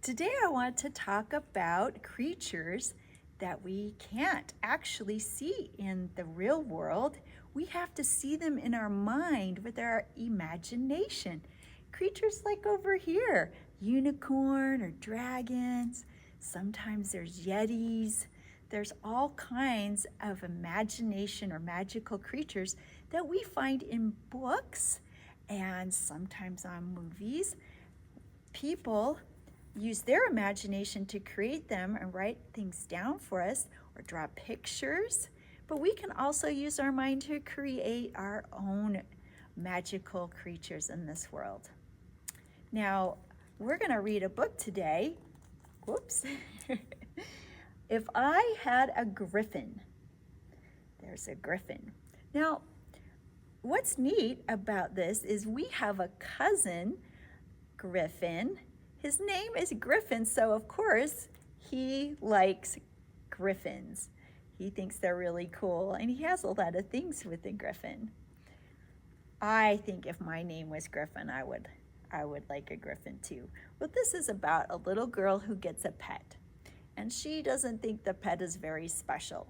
Today I want to talk about creatures that we can't actually see in the real world. We have to see them in our mind with our imagination. Creatures like over here, unicorn or dragons. Sometimes there's yetis. There's all kinds of imagination or magical creatures that we find in books and sometimes on movies. People use their imagination to create them and write things down for us or draw pictures. But we can also use our mind to create our own magical creatures in this world. Now, we're going to read a book today. Whoops. If I had a griffin. There's a griffin. Now, what's neat about this is we have a cousin, Gryphon. His name is Gryphon, so of course he likes griffins. He thinks they're really cool, and he has a lot of things with the griffin. I think if my name was Gryphon, I would like a griffin too. But this is about a little girl who gets a pet, and she doesn't think the pet is very special.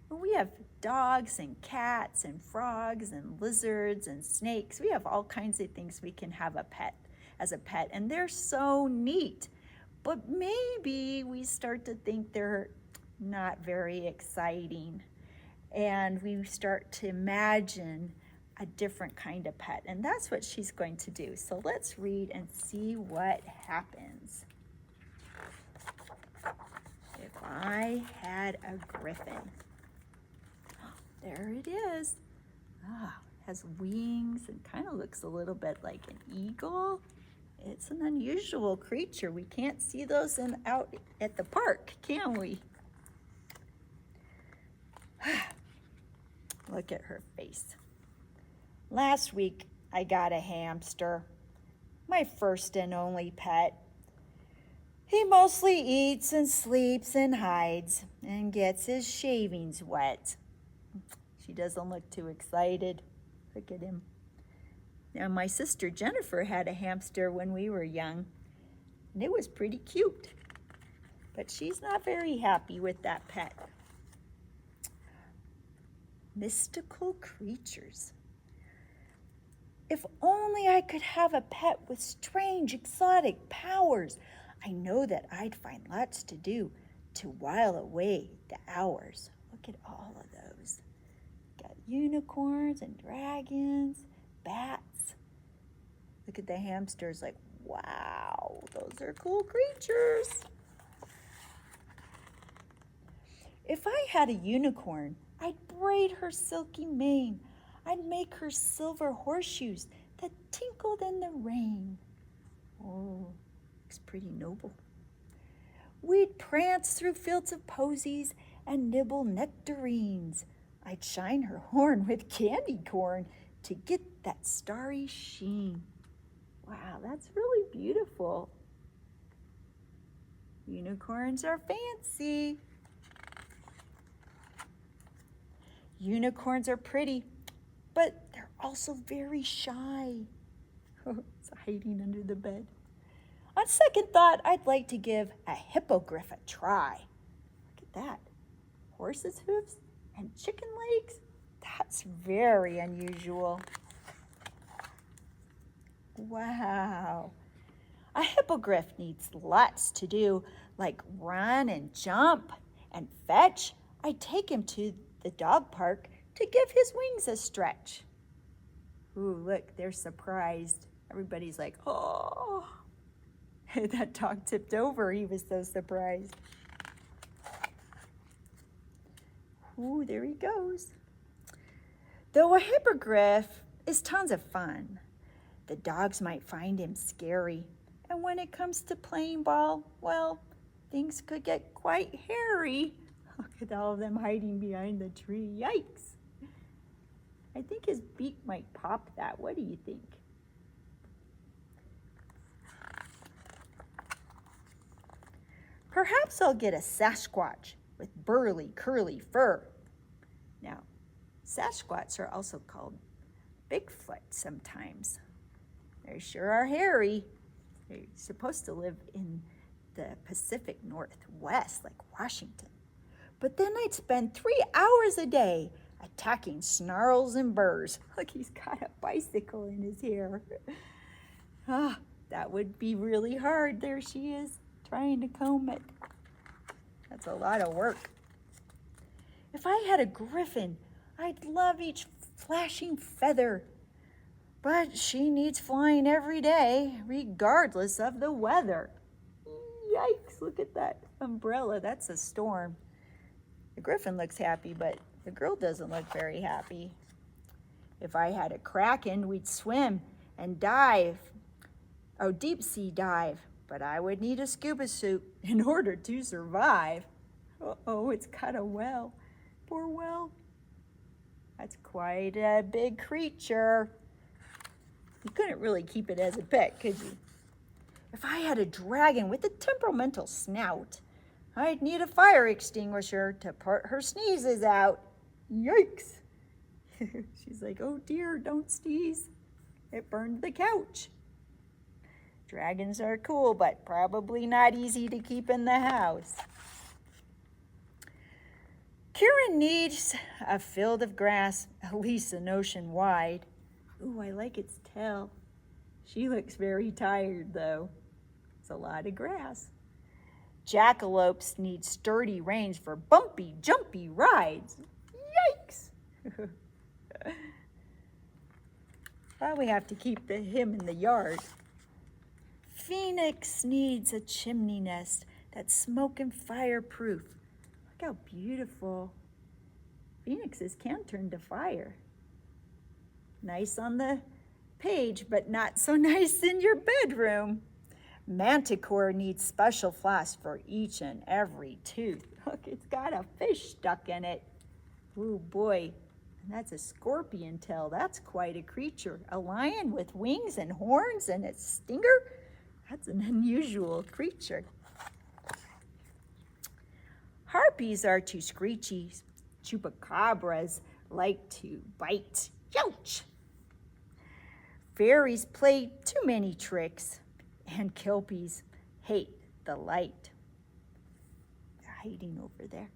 We have dogs and cats and frogs and lizards and snakes. We have all kinds of things we can have as a pet, and they're so neat. But maybe we start to think they're not very exciting, and we start to imagine a different kind of pet, and that's what she's going to do. So let's read and see what happens. If I had a griffin. There it is. Has wings and kind of looks a little bit like an eagle. It's an unusual creature. We can't see those out at the park, can we? Look at her face. Last week, I got a hamster, my first and only pet. He mostly eats and sleeps and hides and gets his shavings wet. She doesn't look too excited. Look at him. Now, my sister Jennifer had a hamster when we were young, and it was pretty cute. But she's not very happy with that pet. Mystical creatures. If only I could have a pet with strange, exotic powers. I know that I'd find lots to do to while away the hours. Look at all of those. Got unicorns and dragons, bats. Look at the hamsters, like, wow, those are cool creatures. If I had a unicorn, I'd braid her silky mane. I'd make her silver horseshoes that tinkled in the rain. Oh, looks pretty noble. We'd prance through fields of posies and nibble nectarines. I'd shine her horn with candy corn to get that starry sheen. Wow, that's really beautiful. Unicorns are fancy. Unicorns are pretty, but they're also very shy. It's hiding under the bed. On second thought, I'd like to give a hippogriff a try. Look at that. Horse's hooves and chicken legs? That's very unusual. Wow. A hippogriff needs lots to do, like run and jump and fetch. I'd take him to the dog park to give his wings a stretch. Ooh, look, they're surprised. Everybody's like, oh. That dog tipped over. He was so surprised. Ooh, there he goes. Though a hippogriff is tons of fun, the dogs might find him scary. And when it comes to playing ball, well, things could get quite hairy. Look at all of them hiding behind the tree. Yikes. I think his beak might pop that. What do you think? Perhaps I'll get a Sasquatch with burly, curly fur. Now, Sasquatches are also called Bigfoot sometimes. They sure are hairy. They're supposed to live in the Pacific Northwest, like Washington. But then I'd spend 3 hours a day attacking snarls and burrs. Look, he's got a bicycle in his hair. Ah, that would be really hard. There she is, trying to comb it. That's a lot of work. If I had a griffin, I'd love each flashing feather. But she needs flying every day, regardless of the weather. Yikes, look at that umbrella. That's a storm. The griffin looks happy, but the girl doesn't look very happy. If I had a kraken, we'd swim and dive. Oh, deep sea dive. But I would need a scuba suit in order to survive. Uh-oh, it's got a well. Poor well. That's quite a big creature. You couldn't really keep it as a pet, could you? If I had a dragon with a temperamental snout, I'd need a fire extinguisher to put her sneezes out. Yikes. She's like, oh dear, don't sneeze. It burned the couch. Dragons are cool, but probably not easy to keep in the house. Kieran needs a field of grass, at least an ocean wide. Ooh, I like its tail. She looks very tired, though. It's a lot of grass. Jackalopes need sturdy reins for bumpy, jumpy rides. Yikes! Probably have to keep him in the yard. Phoenix needs a chimney nest that's smoke and fireproof. Look how beautiful. Phoenixes can turn to fire. Nice on the page, but not so nice in your bedroom. Manticore needs special floss for each and every tooth. Look, it's got a fish stuck in it. Ooh, boy. And that's a scorpion tail. That's quite a creature. A lion with wings and horns and a stinger? That's an unusual creature. Harpies are too screechy. Chupacabras like to bite. Ouch! Fairies play too many tricks, and kelpies hate the light. They're hiding over there.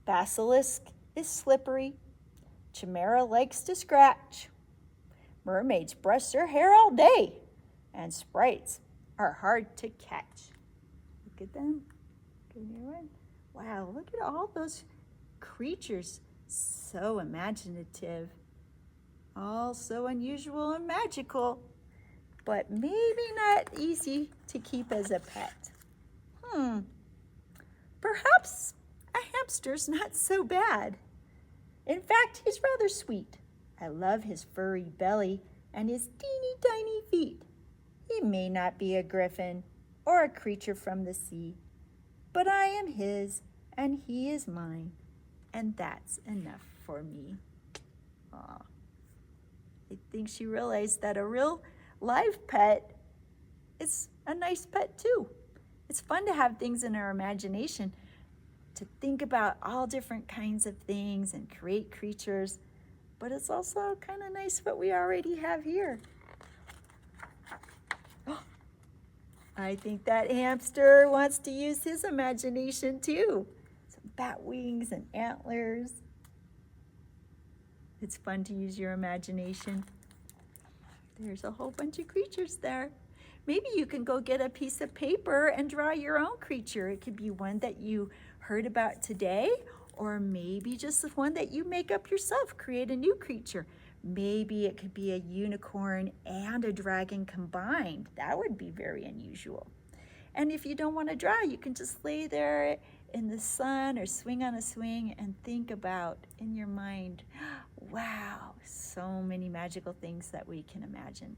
Basilisk is slippery. Chimera likes to scratch. Mermaids brush their hair all day, and sprites are hard to catch. Look at them. Can you run? Wow, look at all those creatures. So imaginative. All so unusual and magical, but maybe not easy to keep as a pet. Perhaps a hamster's not so bad. In fact, he's rather sweet. I love his furry belly and his teeny tiny feet. He may not be a griffin or a creature from the sea, but I am his and he is mine, and that's enough for me. Aw. I think she realized that a real live pet is a nice pet too. It's fun to have things in our imagination, to think about all different kinds of things and create creatures, but it's also kind of nice what we already have here. I think that hamster wants to use his imagination too. Some bat wings and antlers. It's fun to use your imagination. There's a whole bunch of creatures there. Maybe you can go get a piece of paper and draw your own creature. It could be one that you heard about today, or maybe just one that you make up yourself, create a new creature. Maybe it could be a unicorn and a dragon combined. That would be very unusual. And if you don't want to draw, you can just lay there in the sun or swing on a swing and think about in your mind, wow, so many magical things that we can imagine.